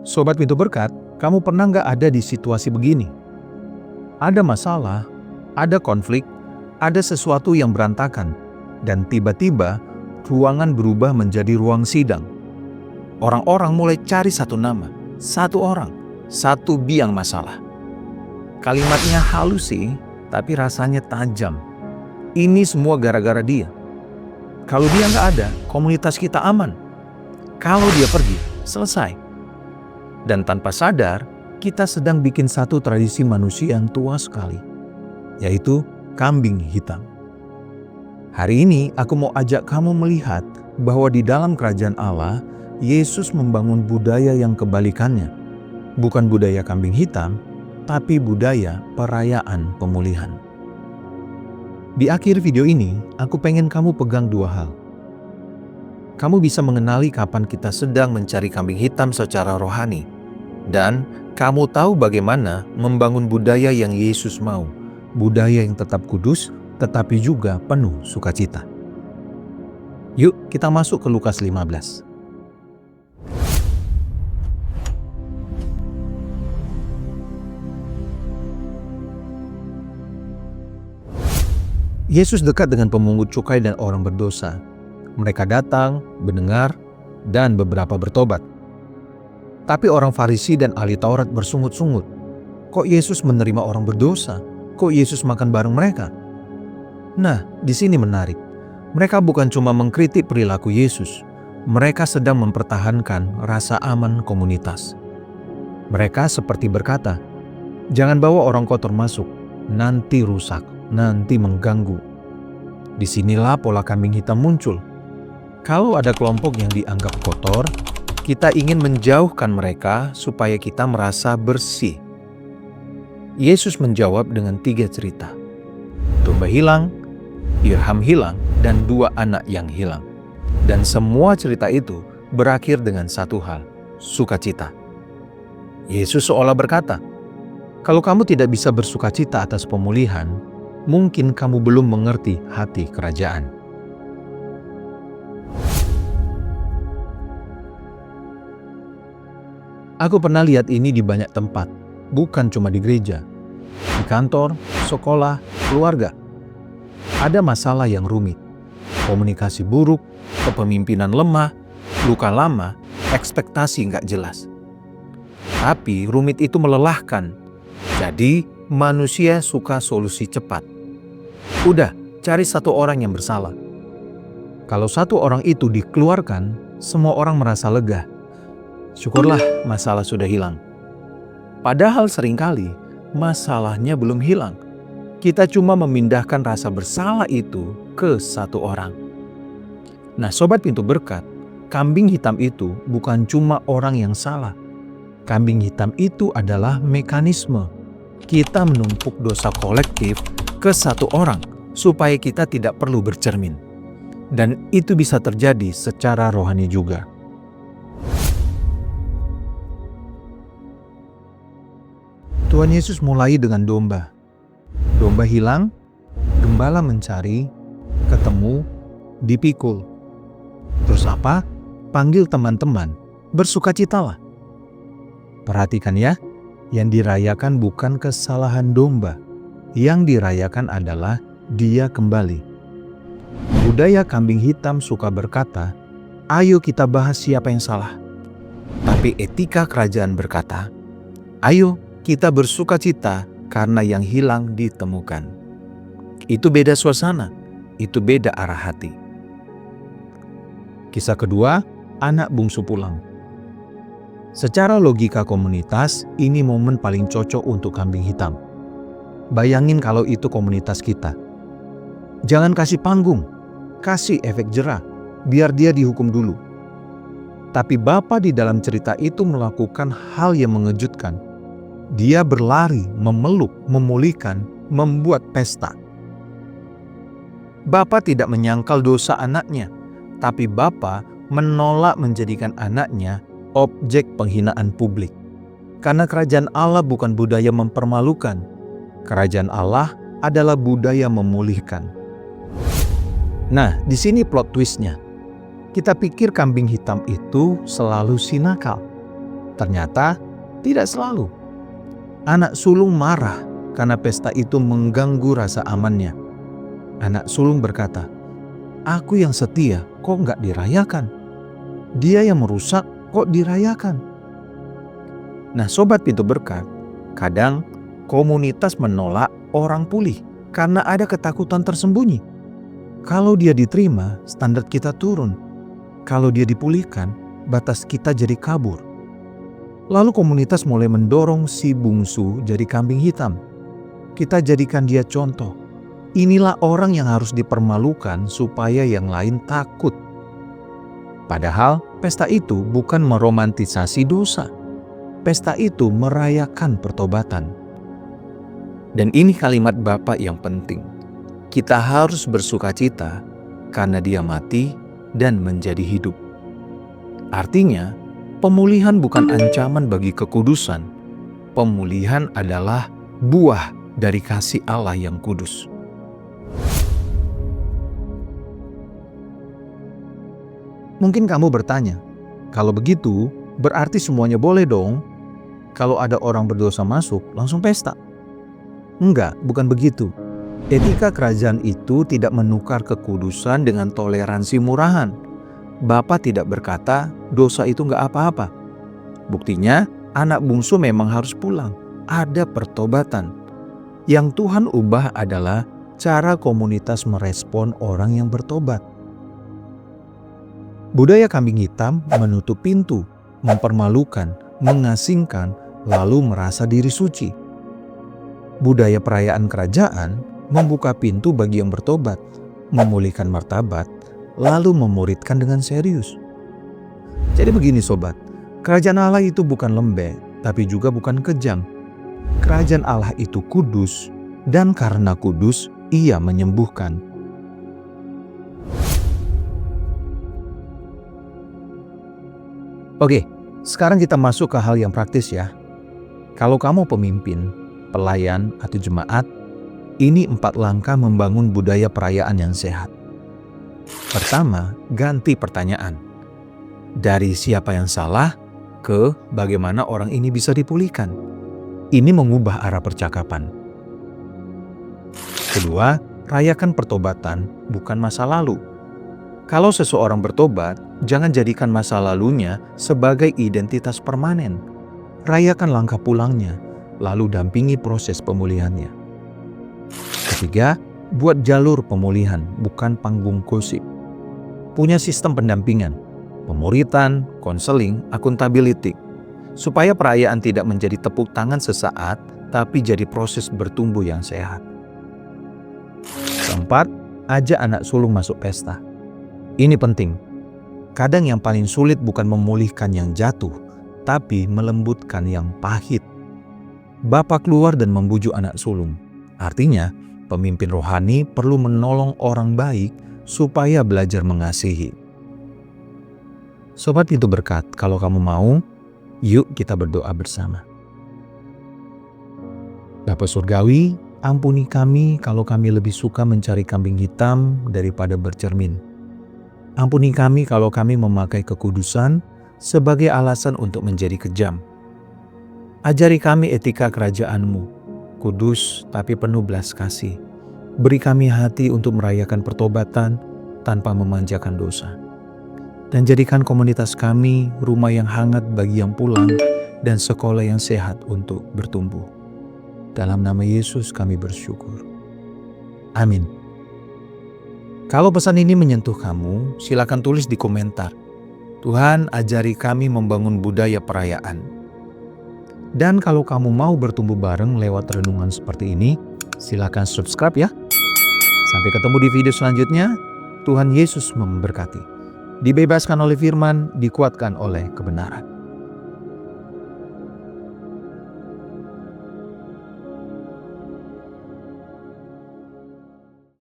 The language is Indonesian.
Sobat Pintu Berkat, kamu pernah nggak ada di situasi begini? Ada masalah, ada konflik, ada sesuatu yang berantakan, dan tiba-tiba ruangan berubah menjadi ruang sidang. Orang-orang mulai cari satu nama, satu orang, satu biang masalah. Kalimatnya halus sih, tapi rasanya tajam. Ini semua gara-gara dia. Kalau dia nggak ada, komunitas kita aman. Kalau dia pergi, selesai. Dan tanpa sadar, kita sedang bikin satu tradisi manusia yang tua sekali, yaitu kambing hitam. Hari ini aku mau ajak kamu melihat bahwa di dalam kerajaan Allah, Yesus membangun budaya yang kebalikannya. Bukan budaya kambing hitam, tapi budaya perayaan pemulihan. Di akhir video ini, aku pengen kamu pegang dua hal. Kamu bisa mengenali kapan kita sedang mencari kambing hitam secara rohani. Dan kamu tahu bagaimana membangun budaya yang Yesus mau. Budaya yang tetap kudus, tetapi juga penuh sukacita. Yuk kita masuk ke Lukas 15. Yesus dekat dengan pemungut cukai dan orang berdosa. Mereka datang, mendengar, dan beberapa bertobat. Tapi orang Farisi dan ahli Taurat bersungut-sungut. Kok Yesus menerima orang berdosa? Kok Yesus makan bareng mereka? Nah, di sini menarik. Mereka bukan cuma mengkritik perilaku Yesus. Mereka sedang mempertahankan rasa aman komunitas. Mereka seperti berkata, "Jangan bawa orang kotor masuk, nanti rusak, nanti mengganggu." Disinilah pola kambing hitam muncul. Kalau ada kelompok yang dianggap kotor, kita ingin menjauhkan mereka supaya kita merasa bersih. Yesus menjawab dengan 3 cerita. Domba hilang, dirham hilang, dan 2 anak yang hilang. Dan semua cerita itu berakhir dengan satu hal, sukacita. Yesus seolah berkata, kalau kamu tidak bisa bersukacita atas pemulihan, mungkin kamu belum mengerti hati kerajaan. Aku pernah lihat ini di banyak tempat, bukan cuma di gereja, di kantor, sekolah, keluarga. Ada masalah yang rumit, komunikasi buruk, kepemimpinan lemah, luka lama, ekspektasi nggak jelas. Tapi rumit itu melelahkan, jadi manusia suka solusi cepat. Udah, cari satu orang yang bersalah. Kalau satu orang itu dikeluarkan, semua orang merasa lega. Syukurlah masalah sudah hilang. Padahal seringkali masalahnya belum hilang. Kita cuma memindahkan rasa bersalah itu ke satu orang. Nah, Sobat Pintu Berkat, kambing hitam itu bukan cuma orang yang salah. Kambing hitam itu adalah mekanisme. Kita menumpuk dosa kolektif ke satu orang supaya kita tidak perlu bercermin. Dan itu bisa terjadi secara rohani juga. Tuhan Yesus mulai dengan domba. Domba hilang, gembala mencari, ketemu, dipikul. Terus apa? Panggil teman-teman, bersukacitalah. Perhatikan ya, yang dirayakan bukan kesalahan domba. Yang dirayakan adalah dia kembali. Budaya kambing hitam suka berkata, ayo kita bahas siapa yang salah. Tapi etika kerajaan berkata, ayo kita bersukacita karena yang hilang ditemukan. Itu beda suasana, itu beda arah hati. Kisah kedua, anak bungsu pulang. Secara logika komunitas, ini momen paling cocok untuk kambing hitam. Bayangin kalau itu komunitas kita. Jangan kasih panggung, kasih efek jera, biar dia dihukum dulu. Tapi Bapa di dalam cerita itu melakukan hal yang mengejutkan. Dia berlari, memeluk, memulihkan, membuat pesta. Bapa tidak menyangkal dosa anaknya, tapi Bapa menolak menjadikan anaknya objek penghinaan publik. Karena kerajaan Allah bukan budaya mempermalukan. Kerajaan Allah adalah budaya memulihkan. Nah, di sini plot twistnya. Kita pikir kambing hitam itu selalu si nakal. Ternyata tidak selalu. Anak sulung marah karena pesta itu mengganggu rasa amannya. Anak sulung berkata, "Aku yang setia kok nggak dirayakan? Dia yang merusak kok dirayakan?" Nah, sobat pintu berkat, kadang komunitas menolak orang pulih karena ada ketakutan tersembunyi. Kalau dia diterima, standar kita turun. Kalau dia dipulihkan, batas kita jadi kabur. Lalu komunitas mulai mendorong si bungsu jadi kambing hitam. Kita jadikan dia contoh. Inilah orang yang harus dipermalukan supaya yang lain takut. Padahal pesta itu bukan meromantisasi dosa. Pesta itu merayakan pertobatan. Dan ini kalimat Bapa yang penting. Kita harus bersukacita karena dia mati dan menjadi hidup. Artinya, pemulihan bukan ancaman bagi kekudusan. Pemulihan adalah buah dari kasih Allah yang kudus. Mungkin kamu bertanya, kalau begitu berarti semuanya boleh dong? Kalau ada orang berdosa masuk, langsung pesta? Enggak, bukan begitu. Etika kerajaan itu tidak menukar kekudusan dengan toleransi murahan. Bapa tidak berkata dosa itu enggak apa-apa. Buktinya, anak bungsu memang harus pulang. Ada pertobatan. Yang Tuhan ubah adalah cara komunitas merespon orang yang bertobat. Budaya kambing hitam menutup pintu, mempermalukan, mengasingkan, lalu merasa diri suci. Budaya perayaan kerajaan membuka pintu bagi yang bertobat, memulihkan martabat, lalu memuridkan dengan serius. Jadi begini sobat, kerajaan Allah itu bukan lembek, tapi juga bukan kejam. Kerajaan Allah itu kudus, dan karena kudus, Ia menyembuhkan. Oke, sekarang kita masuk ke hal yang praktis ya. Kalau kamu pemimpin, pelayan, atau jemaat, ini 4 langkah membangun budaya perayaan yang sehat. Pertama, ganti pertanyaan. Dari siapa yang salah ke bagaimana orang ini bisa dipulihkan. Ini mengubah arah percakapan. Kedua, rayakan pertobatan, bukan masa lalu. Kalau seseorang bertobat, jangan jadikan masa lalunya sebagai identitas permanen. Rayakan langkah pulangnya, lalu dampingi proses pemulihannya. Ketiga, buat jalur pemulihan, bukan panggung gosip. Punya sistem pendampingan, pemuritan, konseling, akuntability, supaya perayaan tidak menjadi tepuk tangan sesaat, tapi jadi proses bertumbuh yang sehat. Keempat, ajak anak sulung masuk pesta. Ini penting. Kadang yang paling sulit bukan memulihkan yang jatuh, tapi melembutkan yang pahit. Bapa keluar dan membujuk anak sulung. Artinya, pemimpin rohani perlu menolong orang baik supaya belajar mengasihi. Sobat Pintu Berkat, kalau kamu mau, yuk kita berdoa bersama. Bapa Surgawi, ampuni kami kalau kami lebih suka mencari kambing hitam daripada bercermin. Ampuni kami kalau kami memakai kekudusan sebagai alasan untuk menjadi kejam. Ajari kami etika kerajaan-Mu, kudus tapi penuh belas kasih. Beri kami hati untuk merayakan pertobatan tanpa memanjakan dosa. Dan jadikan komunitas kami rumah yang hangat bagi yang pulang dan sekolah yang sehat untuk bertumbuh. Dalam nama Yesus kami bersyukur. Amin. Kalau pesan ini menyentuh kamu, silakan tulis di komentar. Tuhan, ajari kami membangun budaya perayaan. Dan kalau kamu mau bertumbuh bareng lewat renungan seperti ini, silakan subscribe ya. Sampai ketemu di video selanjutnya. Tuhan Yesus memberkati. Dibebaskan oleh firman, dikuatkan oleh kebenaran.